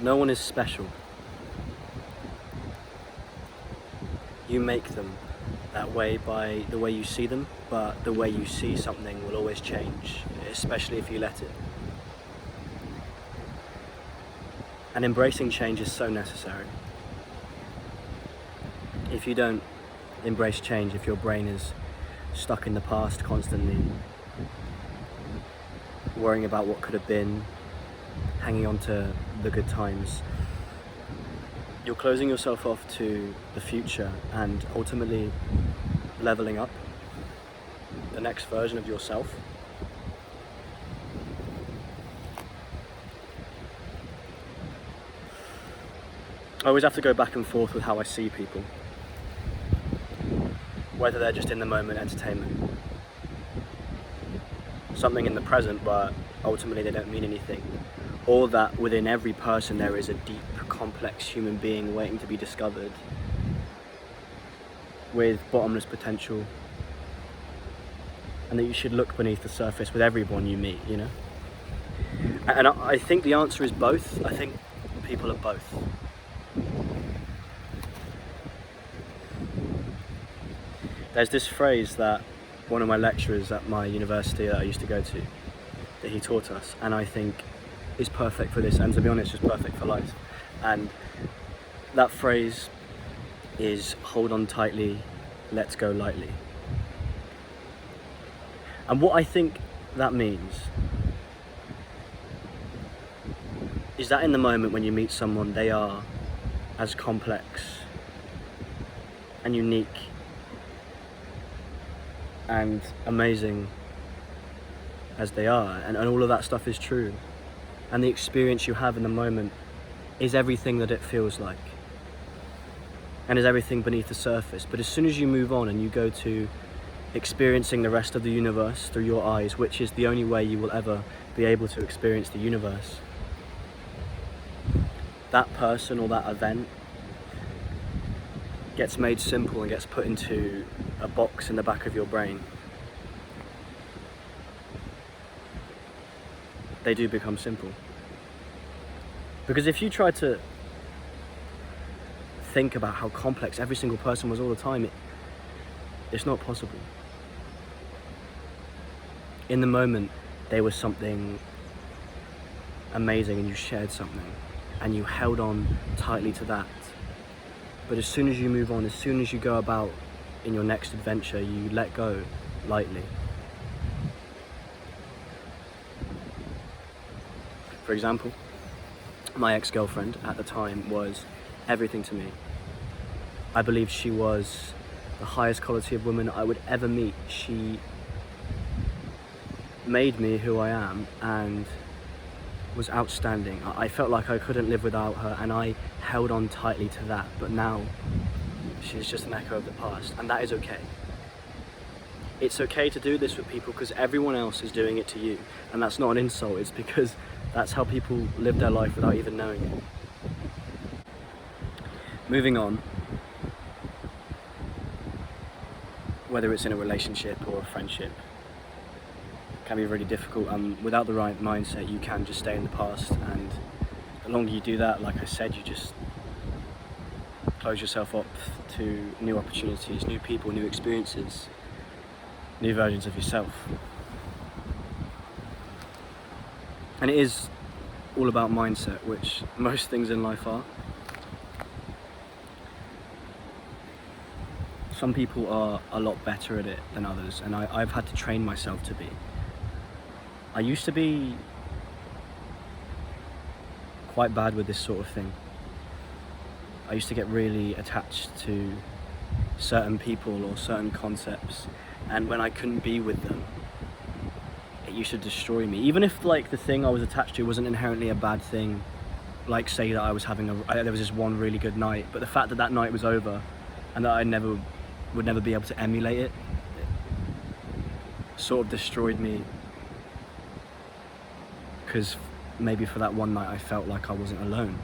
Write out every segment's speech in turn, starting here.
No one is special. You make them that way by the way you see them, but the way you see something will always change, especially if you let it. And embracing change is so necessary. If you don't embrace change, if your brain is stuck in the past constantly, worrying about what could have been, hanging on to the good times, you're closing yourself off to the future and ultimately leveling up the next version of yourself. I always have to go back and forth with how I see people, whether they're just in the moment entertainment, something in the present but ultimately they don't mean anything, or that within every person there is a deep, complex human being waiting to be discovered with bottomless potential, and that you should look beneath the surface with everyone you meet, you know? And I think the answer is both. I think people are both. There's this phrase that one of my lecturers at my university that I used to go to, that he taught us, and I think is perfect for this, and to be honest, is perfect for life. And that phrase is hold on tightly, let's go lightly. And what I think that means is that in the moment when you meet someone, they are as complex and unique and amazing as they are, and all of that stuff is true, and the experience you have in the moment is everything that it feels like and is everything beneath the surface. But as soon as you move on and you go to experiencing the rest of the universe through your eyes, which is the only way you will ever be able to experience the universe, that person or that event gets made simple and gets put into a box in the back of your brain. They do become simple. Because if you try to think about how complex every single person was all the time, it's not possible. In the moment, they were something amazing and you shared something and you held on tightly to that. But as soon as you move on, as soon as you go about in your next adventure, you let go lightly. For example, my ex-girlfriend at the time was everything to me. I believe she was the highest quality of woman I would ever meet. She made me who I am and was outstanding. I felt like I couldn't live without her, and I held on tightly to that. But now she's just an echo of the past, and that is okay. It's okay to do this with people because everyone else is doing it to you, and that's not an insult. It's because that's how people live their life without even knowing it. Moving on, whether it's in a relationship or a friendship, can be really difficult. Without the right mindset, you can just stay in the past, and the longer you do that, like I said, you just close yourself up to new opportunities, new people, new experiences, new versions of yourself. And it is all about mindset, which most things in life are. Some people are a lot better at it than others, and I've had to train myself to be. I used to be quite bad with this sort of thing. I used to get really attached to certain people or certain concepts, and when I couldn't be with them, it used to destroy me. Even if like the thing I was attached to wasn't inherently a bad thing, like say that I was having there was this one really good night, but the fact that that night was over and that I would never be able to emulate it sort of destroyed me, because maybe for that one night I felt like I wasn't alone.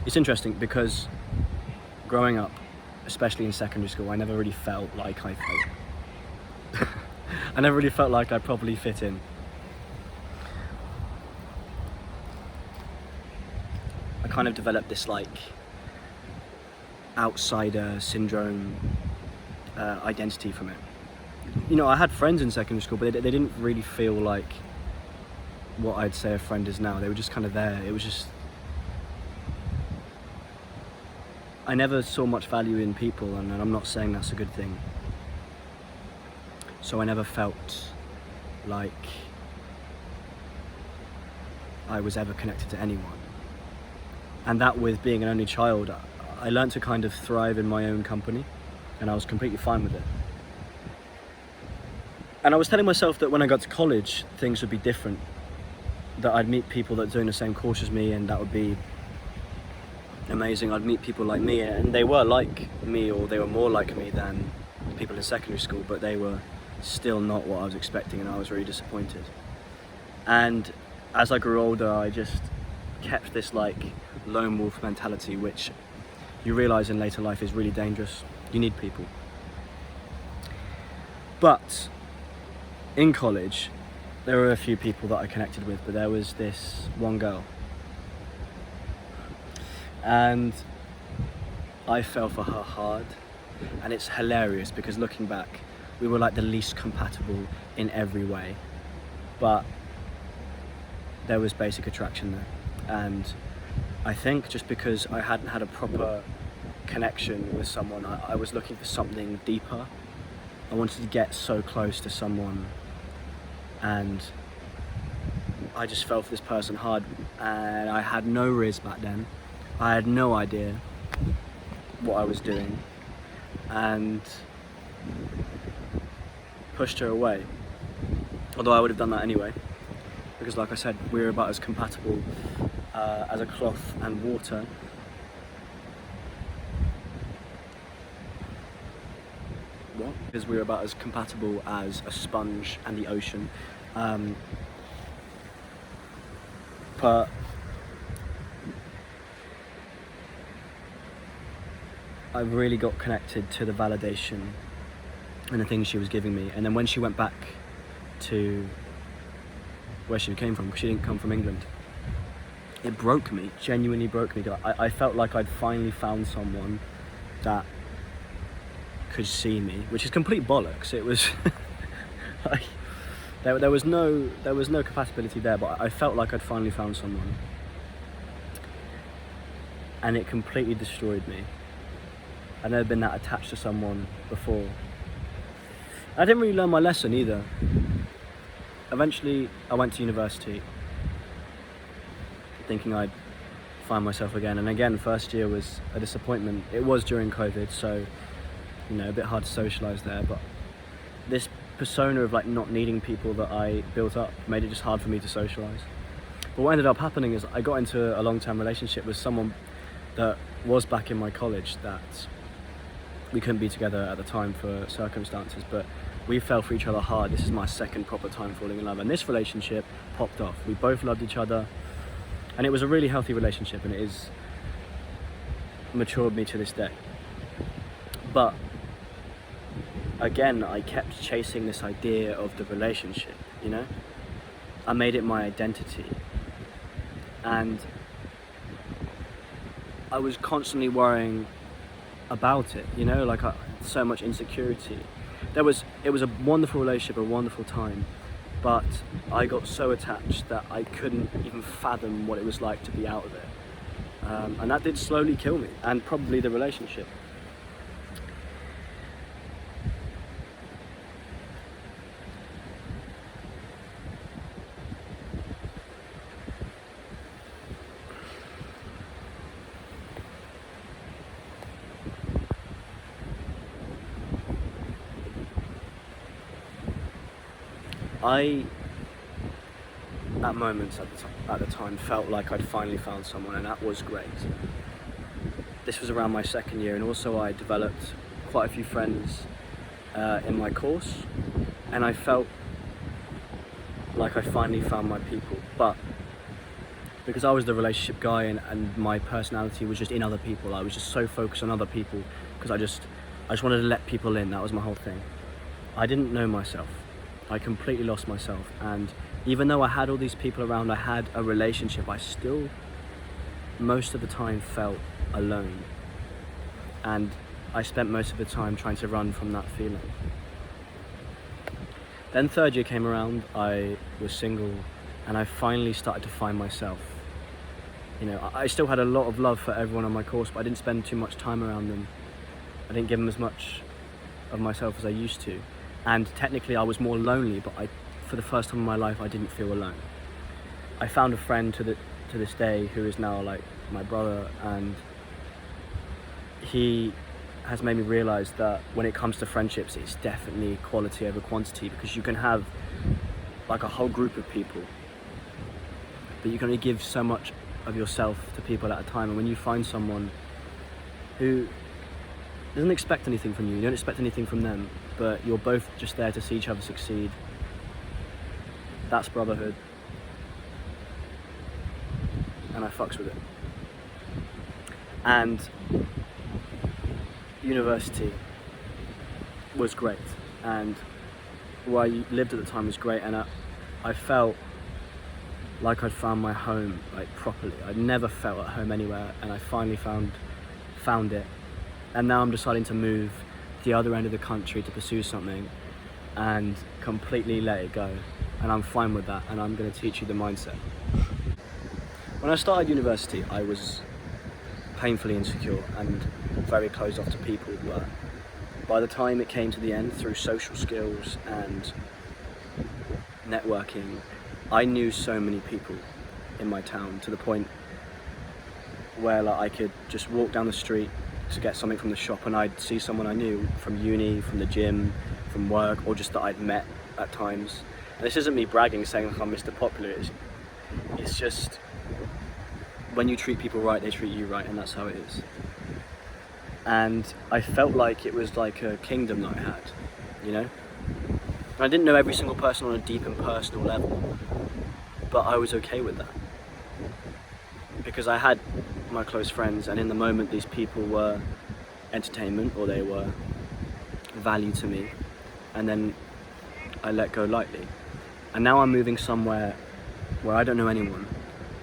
It's interesting because growing up, especially in secondary school, I never really felt like I never really felt like I properly fit in. I kind of developed this like outsider syndrome identity from it. You know, I had friends in secondary school, but they didn't really feel like what I'd say a friend is now. They were just kind of there. It was just, I never saw much value in people, and I'm not saying that's a good thing. So I never felt like I was ever connected to anyone. And that, with being an only child, I learned to kind of thrive in my own company, and I was completely fine with it. And I was telling myself that when I got to college, things would be different, that I'd meet people that are doing the same course as me, and that would be amazing. I'd meet people like me, and they were like me, or they were more like me than people in secondary school, but they were still not what I was expecting, and I was really disappointed. And as I grew older, I just kept this like lone wolf mentality, which you realise in later life is really dangerous. You need people. But in college, there were a few people that I connected with, but there was this one girl, and I fell for her hard. And it's hilarious because looking back, we were like the least compatible in every way, but there was basic attraction there. And I think just because I hadn't had a proper connection with someone, I was looking for something deeper. I wanted to get so close to someone, and I just fell for this person hard, and I had no riz back then. I had no idea what I was doing, and pushed her away. Although I would have done that anyway, because like I said, we were about as compatible as a cloth and water. What? Because we were about as compatible as a sponge and the ocean. But I really got connected to the validation and the things she was giving me. And then when she went back to where she came from, because she didn't come from England, it broke me, genuinely broke me. I felt like I'd finally found someone that could see me, which is complete bollocks. It was like there was no compatibility there, but I felt like I'd finally found someone, and it completely destroyed me. I'd never been that attached to someone before. I didn't really learn my lesson either. Eventually, I went to university thinking I'd find myself again, and again, first year was a disappointment. It was during COVID, so you know, a bit hard to socialise there, but this persona of like not needing people that I built up made it just hard for me to socialise. But what ended up happening is I got into a long-term relationship with someone that was back in my college, that we couldn't be together at the time for circumstances, but we fell for each other hard. This is my second proper time falling in love, and this relationship popped off. We both loved each other, and it was a really healthy relationship, and it has matured me to this day. But again, I kept chasing this idea of the relationship, you know? I made it my identity, and I was constantly worrying about it, you know, like so much insecurity. It was a wonderful relationship, a wonderful time, but I got so attached that I couldn't even fathom what it was like to be out of it. And that did slowly kill me, and probably the relationship. I, at moments at the time, felt like I'd finally found someone, and that was great. This was around my second year, and also I developed quite a few friends in my course, and I felt like I finally found my people. But because I was the relationship guy, and my personality was just in other people, I was just so focused on other people, because I just wanted to let people in. That was my whole thing. I didn't know myself. I completely lost myself, and even though I had all these people around, I had a relationship, I still most of the time felt alone, and I spent most of the time trying to run from that feeling. Then third year came around, I was single, and I finally started to find myself. You know, I still had a lot of love for everyone on my course, but I didn't spend too much time around them. I didn't give them as much of myself as I used to. And technically I was more lonely, but for the first time in my life, I didn't feel alone. I found a friend to this day who is now like my brother, and he has made me realize that when it comes to friendships, it's definitely quality over quantity, because you can have like a whole group of people, but you can only give so much of yourself to people at a time. And when you find someone who doesn't expect anything from you, you don't expect anything from them, but you're both just there to see each other succeed, that's brotherhood. And I fucks with it. And university was great, and where I lived at the time was great, and I felt like I'd found my home, like properly. I'd never felt at home anywhere, and I finally found it. And now I'm deciding to move to the other end of the country to pursue something and completely let it go. And I'm fine with that, and I'm going to teach you the mindset. When I started university, I was painfully insecure and very closed off to people, but by the time it came to the end, through social skills and networking, I knew so many people in my town, to the point where like, I could just walk down the street to get something from the shop and I'd see someone I knew from uni, from the gym, from work, or just that I'd met at times. And this isn't me bragging, saying like I'm Mr. Popular, it's just when you treat people right, they treat you right, and that's how it is. And I felt like it was like a kingdom that I had, you know? And I didn't know every single person on a deep and personal level, but I was okay with that. Because I had my close friends, and in the moment these people were entertainment, or they were value to me, and then I let go lightly. And now I'm moving somewhere where I don't know anyone,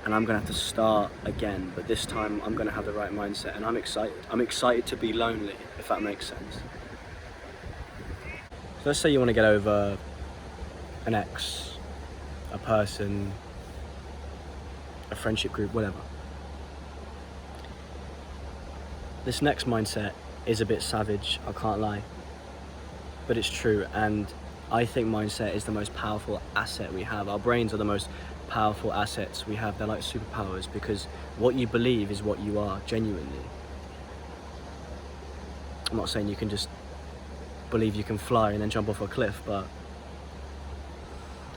and I'm gonna have to start again, but this time I'm gonna have the right mindset, and I'm excited. I'm excited to be lonely, if that makes sense. So let's say you want to get over an ex, a person, a friendship group, whatever. This next mindset is a bit savage, I can't lie, but it's true, and I think mindset is the most powerful asset we have. Our brains are the most powerful assets we have. They're like superpowers, because what you believe is what you are, genuinely. I'm not saying you can just believe you can fly and then jump off a cliff, but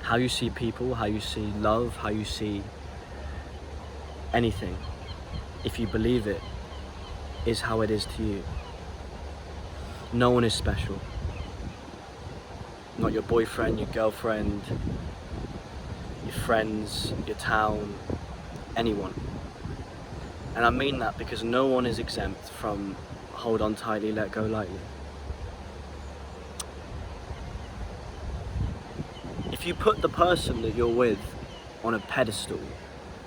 how you see people, how you see love, how you see anything, if you believe it, is how it is to you. No one is special. Not your boyfriend, your girlfriend, your friends, your town, anyone. And I mean that because no one is exempt from hold on tightly, let go lightly. If you put the person that you're with on a pedestal,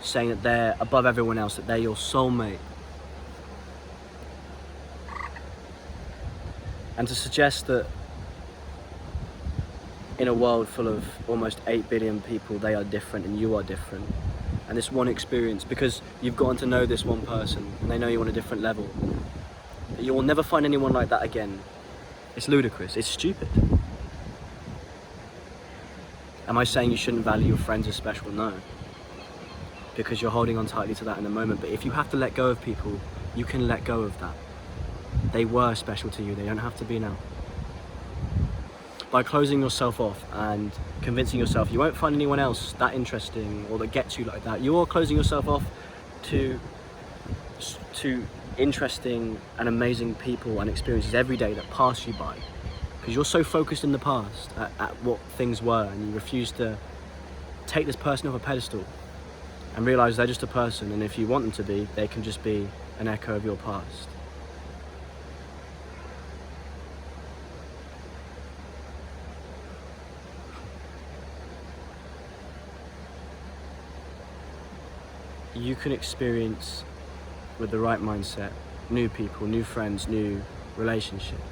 saying that they're above everyone else, that they're your soulmate, and to suggest that in a world full of almost 8 billion people, they are different and you are different, and this one experience, because you've gotten to know this one person and they know you on a different level, that you will never find anyone like that again, it's ludicrous, it's stupid. Am I saying you shouldn't value your friends as special? No, because you're holding on tightly to that in the moment. But if you have to let go of people, you can let go of that. They were special to you, they don't have to be now. By closing yourself off and convincing yourself you won't find anyone else that interesting or that gets you like that, you're closing yourself off to interesting and amazing people and experiences every day that pass you by. Because you're so focused in the past at what things were, and you refuse to take this person off a pedestal and realize they're just a person, and if you want them to be, they can just be an echo of your past. You can experience with the right mindset, new people, new friends, new relationships.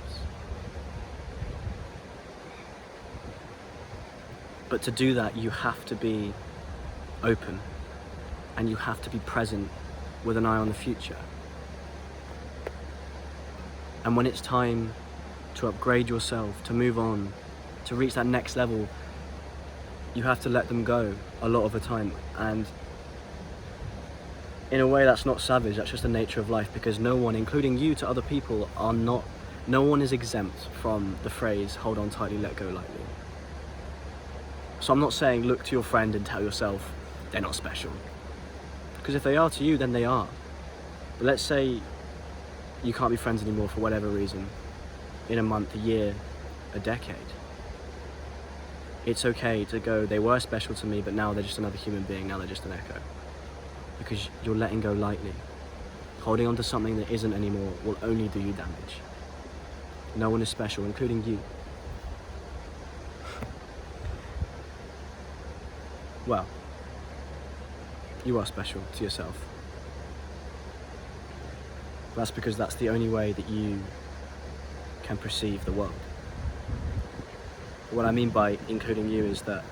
But to do that, you have to be open and you have to be present with an eye on the future. And when it's time to upgrade yourself, to move on, to reach that next level, you have to let them go a lot of the time. And in a way, that's not savage, that's just the nature of life, because no one, including you to other people, no one is exempt from the phrase, hold on tightly, let go lightly. So I'm not saying look to your friend and tell yourself they're not special. Because if they are to you, then they are. But let's say you can't be friends anymore for whatever reason, in a month, a year, a decade. It's okay to go, they were special to me, but now they're just another human being, now they're just an echo. Because you're letting go lightly. Holding on to something that isn't anymore will only do you damage. No one is special, including you. Well, you are special to yourself. That's because that's the only way that you can perceive the world. What I mean by including you is that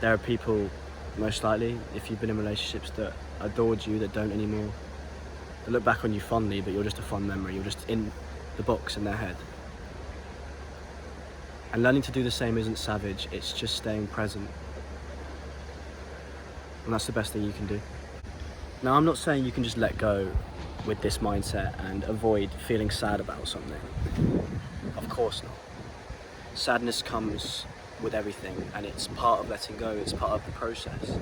there are people, most likely, if you've been in relationships, that adored you, that don't anymore, that look back on you fondly, but you're just a fond memory, you're just in the box in their head. And learning to do the same isn't savage, it's just staying present. And that's the best thing you can do. Now, I'm not saying you can just let go with this mindset and avoid feeling sad about something. Of course not. Sadness comes with everything, and it's part of letting go, it's part of the process.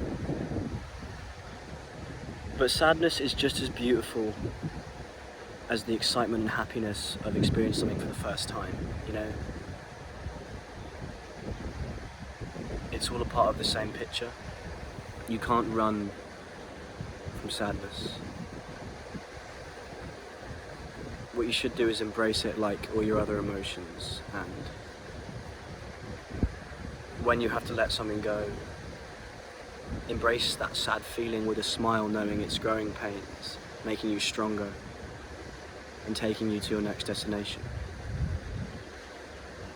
But sadness is just as beautiful as the excitement and happiness of experiencing something for the first time, you know? It's all a part of the same picture. You can't run from sadness. What you should do is embrace it like all your other emotions, and when you have to let something go, embrace that sad feeling with a smile, knowing it's growing pains, making you stronger and taking you to your next destination.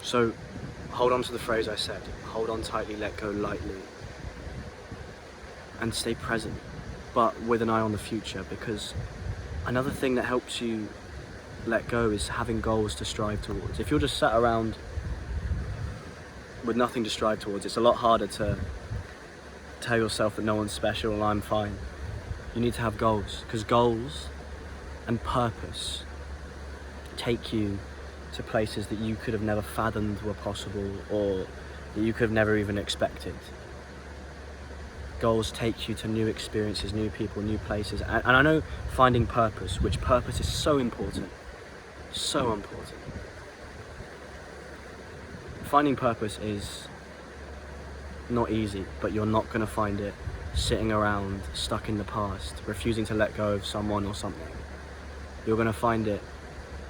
So hold on to the phrase I said, hold on tightly, let go lightly, and stay present, but with an eye on the future, because another thing that helps you let go is having goals to strive towards. If you're just sat around with nothing to strive towards, it's a lot harder to tell yourself that no one's special and I'm fine. You need to have goals, because goals and purpose take you to places that you could have never fathomed were possible, or that you could have never even expected. Goals take you to new experiences, new people, new places. And I know finding purpose, which purpose is so important. So important. Finding purpose is not easy, but you're not going to find it sitting around, stuck in the past, refusing to let go of someone or something. You're going to find it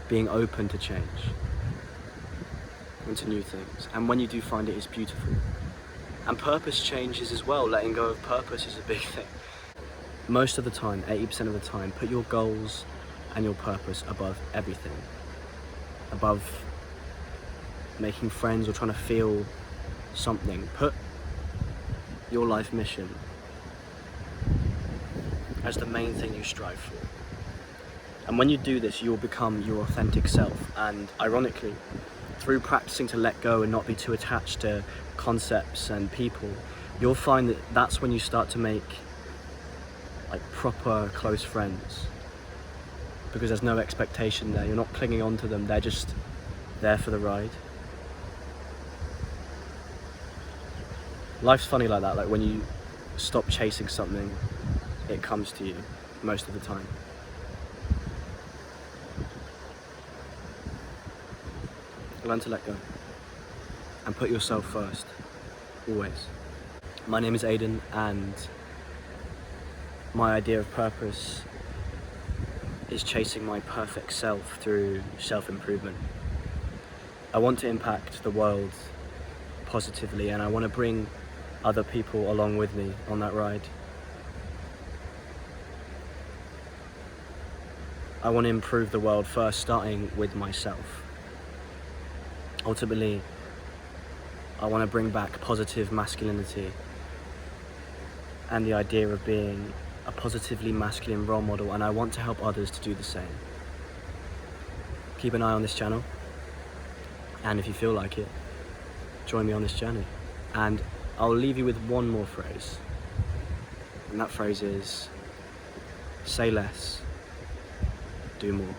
being open to change, into new things. And when you do find it, it's beautiful. And purpose changes as well. Letting go of purpose is a big thing. Most of the time, 80% of the time, put your goals and your purpose above everything. Above making friends or trying to feel something. Put your life mission as the main thing you strive for. And when you do this, you'll become your authentic self. And ironically, through practicing to let go and not be too attached to concepts and people, you'll find that that's when you start to make like proper close friends, because there's no expectation there. You're not clinging on to them, they're just there for the ride. Life's funny like that, like when you stop chasing something, it comes to you most of the time. Learn to let go and put yourself first, always. My name is Aidan, and my idea of purpose is chasing my perfect self through self-improvement. I want to impact the world positively, and I want to bring other people along with me on that ride. I want to improve the world first, starting with myself. Ultimately, I want to bring back positive masculinity and the idea of being a positively masculine role model, and I want to help others to do the same. Keep an eye on this channel, and if you feel like it, join me on this journey. And I'll leave you with one more phrase, and that phrase is, say less, do more.